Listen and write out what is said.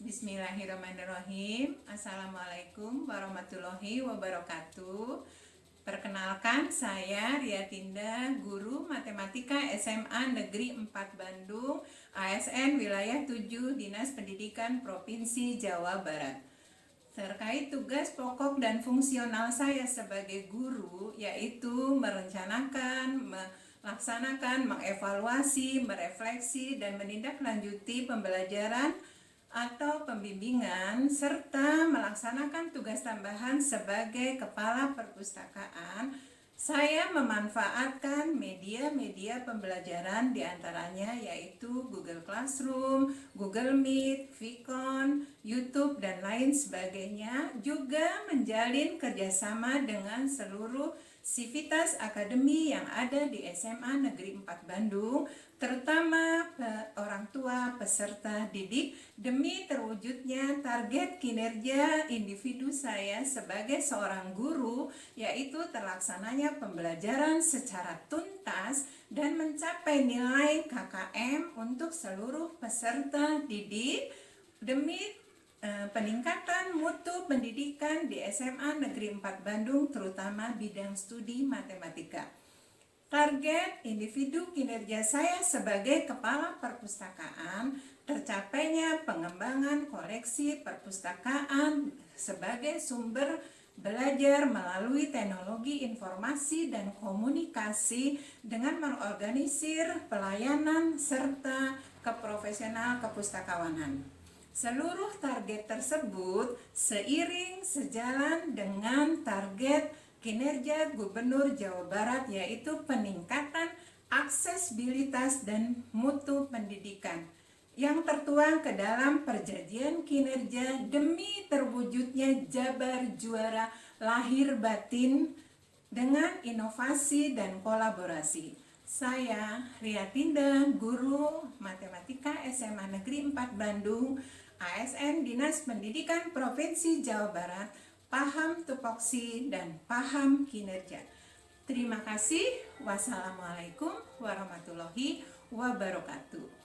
Bismillahirrahmanirrahim. Assalamualaikum warahmatullahi wabarakatuh. Perkenalkan, saya Riatinda, guru Matematika SMA Negeri 4 Bandung, ASN Wilayah 7, Dinas Pendidikan Provinsi Jawa Barat. Terkait tugas pokok dan fungsional saya sebagai guru, yaitu merencanakan, melaksanakan, mengevaluasi, merefleksi, dan menindaklanjuti pembelajaran atau pembimbingan, serta melaksanakan tugas tambahan sebagai kepala perpustakaan. Saya memanfaatkan media-media pembelajaran diantaranya yaitu Google Classroom, Google Meet, Vicon, YouTube, dan lain sebagainya. Juga menjalin kerjasama dengan seluruh sivitas akademi yang ada di SMA Negeri 4 Bandung, terutama orang tua peserta didik, demi terwujudnya target kinerja individu saya sebagai seorang guru, yaitu terlaksananya pembelajaran secara tuntas dan mencapai nilai KKM untuk seluruh peserta didik demi peningkatan mutu pendidikan di SMA Negeri 4 Bandung, terutama bidang studi matematika. Target individu kinerja saya sebagai kepala perpustakaan tercapainya pengembangan koleksi perpustakaan sebagai sumber belajar melalui teknologi informasi dan komunikasi dengan mengorganisir pelayanan serta keprofesional kepustakawanan. Seluruh target tersebut seiring sejalan dengan target kinerja Gubernur Jawa Barat, yaitu peningkatan aksesibilitas dan mutu pendidikan yang tertuang ke dalam perjanjian kinerja demi terwujudnya Jabar Juara lahir batin dengan inovasi dan kolaborasi. Saya Riatinda, guru Matematika SMA Negeri 4 Bandung, ASN Dinas Pendidikan Provinsi Jawa Barat, paham tupoksi dan paham kinerja. Terima kasih. Wassalamualaikum warahmatullahi wabarakatuh.